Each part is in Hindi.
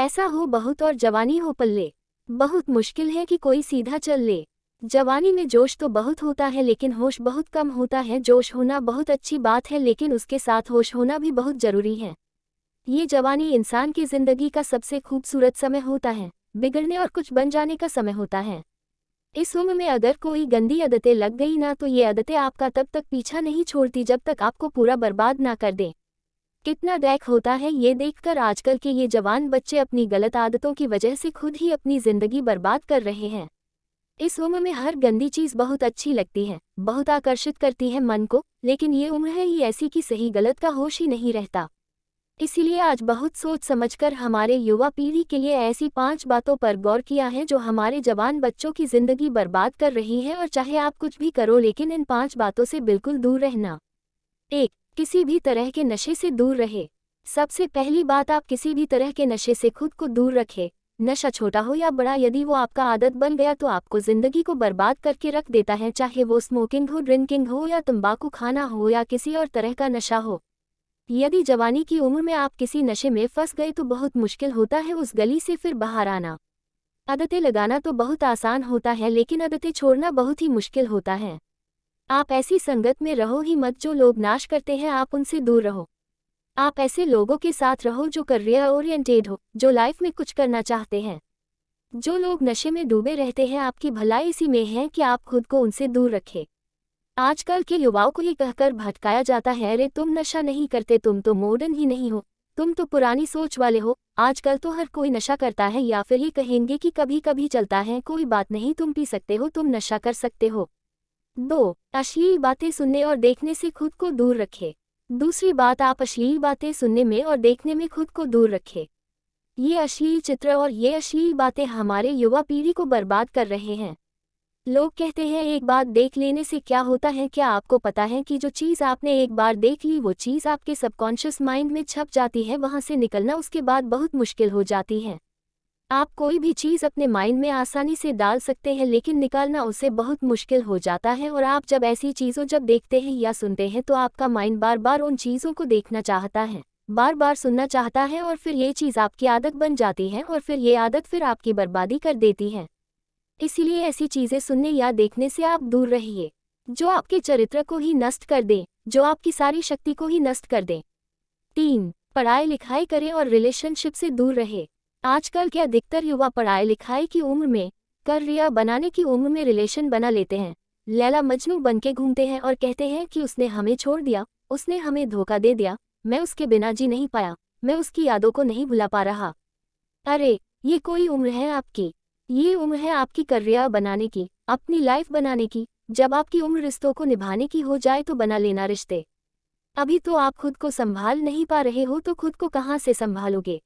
पैसा हो बहुत और जवानी हो पल्ले, बहुत मुश्किल है कि कोई सीधा चल ले। जवानी में जोश तो बहुत होता है लेकिन होश बहुत कम होता है। जोश होना बहुत अच्छी बात है लेकिन उसके साथ होश होना भी बहुत जरूरी है। ये जवानी इंसान की जिंदगी का सबसे खूबसूरत समय होता है, बिगड़ने और कुछ बन जाने का समय होता है। इस उम्र में अगर कोई गंदी आदतें लग गई ना तो ये आदतें आपका तब तक पीछा नहीं छोड़ती जब तक आपको पूरा बर्बाद ना कर दे। कितना दैख होता है ये देखकर आजकल के ये जवान बच्चे अपनी गलत आदतों की वजह से खुद ही अपनी जिंदगी बर्बाद कर रहे हैं। इस उम्र में हर गंदी चीज़ बहुत अच्छी लगती है, बहुत आकर्षित करती है मन को, लेकिन ये उम्र है ही ऐसी कि सही गलत का होश ही नहीं रहता। इसीलिए आज बहुत सोच समझकर हमारे युवा पीढ़ी के लिए ऐसी 5 बातों पर गौर किया है जो हमारे जवान बच्चों की जिंदगी बर्बाद कर रही है। और चाहे आप कुछ भी करो लेकिन इन 5 बातों से बिल्कुल दूर रहना। 1. किसी भी तरह के नशे से दूर रहे। सबसे पहली बात, आप किसी भी तरह के नशे से खुद को दूर रखें। नशा छोटा हो या बड़ा, यदि वो आपका आदत बन गया तो आपको जिंदगी को बर्बाद करके रख देता है। चाहे वो स्मोकिंग हो, ड्रिंकिंग हो या तंबाकू खाना हो या किसी और तरह का नशा हो। यदि जवानी की उम्र में आप किसी नशे में फंस गए तो बहुत मुश्किल होता है उस गली से फिर बाहर आना। आदतें लगाना तो बहुत आसान होता है लेकिन आदतें छोड़ना बहुत ही मुश्किल होता है। आप ऐसी संगत में रहो ही मत जो लोग नाश करते हैं, आप उनसे दूर रहो। आप ऐसे लोगों के साथ रहो जो करियर ओरिएंटेड हो, जो लाइफ में कुछ करना चाहते हैं। जो लोग नशे में डूबे रहते हैं, आपकी भलाई इसी में है कि आप खुद को उनसे दूर रखें। आजकल के युवाओं को ये कहकर भटकाया जाता है, अरे तुम नशा नहीं करते, तुम तो मॉडर्न ही नहीं हो, तुम तो पुरानी सोच वाले हो। आजकल तो हर कोई नशा करता है, या फिर ये कहेंगे कि कभी कभी चलता है, कोई बात नहीं, तुम पी सकते हो, तुम नशा कर सकते हो। 2. अश्लील बातें सुनने और देखने से खुद को दूर रखें। दूसरी बात, आप अश्लील बातें सुनने में और देखने में खुद को दूर रखें। ये अश्लील चित्र और ये अश्लील बातें हमारे युवा पीढ़ी को बर्बाद कर रहे हैं। लोग कहते हैं एक बात देख लेने से क्या होता है, क्या आपको पता है कि जो चीज़ आपने एक बार देख ली वो चीज़ आपके सबकॉन्शियस माइंड में छप जाती है, वहाँ से निकलना उसके बाद बहुत मुश्किल हो जाती है। आप कोई भी चीज़ अपने माइंड में आसानी से डाल सकते हैं लेकिन निकालना उससे बहुत मुश्किल हो जाता है। और आप जब ऐसी चीज़ों जब देखते हैं या सुनते हैं तो आपका माइंड बार बार उन चीज़ों को देखना चाहता है, बार बार सुनना चाहता है और फिर ये चीज़ आपकी आदत बन जाती है और फिर ये आदत फिर आपकी बर्बादी कर देती है। इसीलिए ऐसी चीज़ें सुनने या देखने से आप दूर रहिए जो आपके चरित्र को ही नष्ट कर दे, जो आपकी सारी शक्ति को ही नष्ट कर दे। 3. पढ़ाई लिखाई करें और रिलेशनशिप से दूर रहे। आजकल के अधिकतर युवा पढ़ाई लिखाई की उम्र में, करियर बनाने की उम्र में रिलेशन बना लेते हैं, लैला मजनू बन के घूमते हैं और कहते हैं कि उसने हमें छोड़ दिया, उसने हमें धोखा दे दिया, मैं उसके बिना जी नहीं पाया, मैं उसकी यादों को नहीं भुला पा रहा। अरे ये कोई उम्र है आपकी? ये उम्र है आपकी करियर बनाने की, अपनी लाइफ बनाने की। जब आपकी उम्र रिश्तों को निभाने की हो जाए तो बना लेना रिश्ते। अभी तो आप खुद को संभाल नहीं पा रहे हो तो खुद को कहाँ से संभालोगे?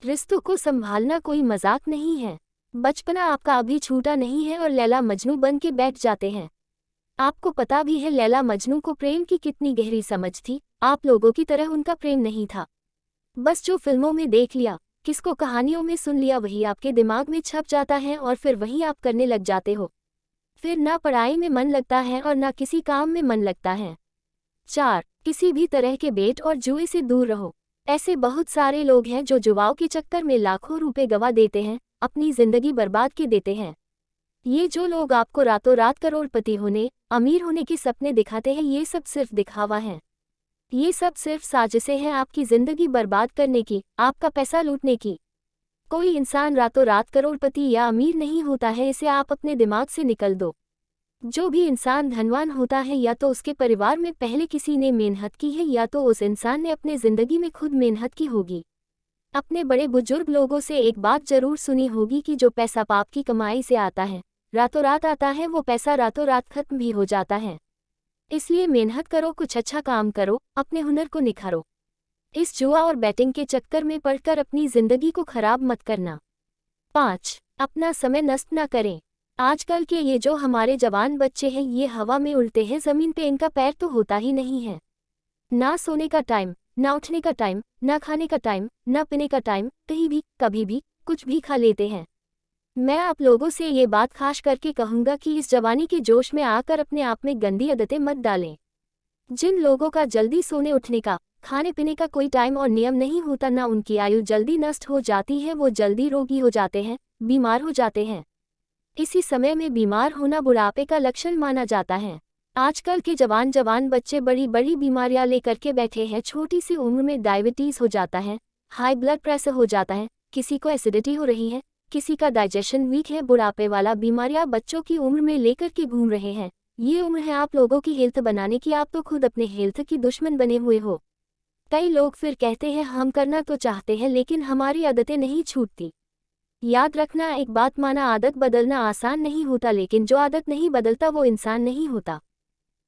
रिश्तों को संभालना कोई मजाक नहीं है। बचपना आपका अभी छूटा नहीं है और लैला मजनू बन के बैठ जाते हैं। आपको पता भी है लैला मजनू को प्रेम की कितनी गहरी समझ थी। आप लोगों की तरह उनका प्रेम नहीं था। बस जो फिल्मों में देख लिया, किसको कहानियों में सुन लिया, वही आपके दिमाग में छप जाता है और फिर वही आप करने लग जाते हो। फिर ना पढ़ाई में मन लगता है और ना किसी काम में मन लगता है। 4. किसी भी तरह के बेट और जुए से दूर रहो। ऐसे बहुत सारे लोग हैं जो जुआओं के चक्कर में लाखों रुपए गवा देते हैं, अपनी जिंदगी बर्बाद के देते हैं। ये जो लोग आपको रातों रात करोड़पति होने, अमीर होने के सपने दिखाते हैं, ये सब सिर्फ दिखावा है। ये सब सिर्फ साजिशें हैं आपकी जिंदगी बर्बाद करने की, आपका पैसा लूटने की। कोई इंसान रातों रात करोड़पति या अमीर नहीं होता है, इसे आप अपने दिमाग से निकल दो। जो भी इंसान धनवान होता है या तो उसके परिवार में पहले किसी ने मेहनत की है या तो उस इंसान ने अपने जिंदगी में खुद मेहनत की होगी। अपने बड़े बुजुर्ग लोगों से एक बात जरूर सुनी होगी कि जो पैसा पाप की कमाई से आता है, रातों रात आता है, वो पैसा रातों रात खत्म भी हो जाता है। इसलिए मेहनत करो, कुछ अच्छा काम करो, अपने हुनर को निखारो। इस जुआ और बैटिंग के चक्कर में पड़कर अपनी जिंदगी को खराब मत करना। 5. अपना समय नष्ट ना करें। आजकल के ये जो हमारे जवान बच्चे हैं, ये हवा में उड़ते हैं, जमीन पे इनका पैर तो होता ही नहीं है। ना सोने का टाइम, ना उठने का टाइम, ना खाने का टाइम, ना पीने का टाइम, कहीं भी कभी भी कुछ भी खा लेते हैं। मैं आप लोगों से ये बात खास करके कहूँगा कि इस जवानी के जोश में आकर अपने आप में गंदी आदतें मत डालें। जिन लोगों का जल्दी सोने उठने का, खाने पीने का कोई टाइम और नियम नहीं होता, ना उनकी आयु जल्दी नष्ट हो जाती है, वो जल्दी रोगी हो जाते हैं, बीमार हो जाते हैं। इसी समय में बीमार होना बुढ़ापे का लक्षण माना जाता है। आजकल के जवान जवान बच्चे बड़ी बड़ी बीमारियां लेकर के बैठे हैं। छोटी सी उम्र में डायबिटीज हो जाता है, हाई ब्लड प्रेशर हो जाता है, किसी को एसिडिटी हो रही है, किसी का डाइजेशन वीक है। बुढ़ापे वाला बीमारियां बच्चों की उम्र में लेकर के घूम रहे हैं। ये उम्र है आप लोगों की हेल्थ बनाने की, आप तो खुद अपने हेल्थ की दुश्मन बने हुए हो। कई लोग फिर कहते हैं हम करना तो चाहते हैं लेकिन हमारी आदतें नहीं छूटती। याद रखना एक बात, माना आदत बदलना आसान नहीं होता, लेकिन जो आदत नहीं बदलता वो इंसान नहीं होता।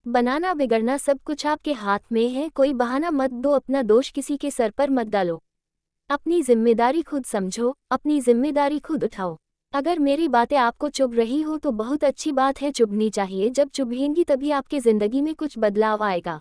बनाना बिगड़ना सब कुछ आपके हाथ में है। कोई बहाना मत दो, अपना दोष किसी के सर पर मत डालो। अपनी जिम्मेदारी खुद समझो, अपनी जिम्मेदारी खुद उठाओ। अगर मेरी बातें आपको चुभ रही हो तो बहुत अच्छी बात है, चुभनी चाहिए। जब चुभेंगी तभी आपके जिंदगी में कुछ बदलाव आएगा।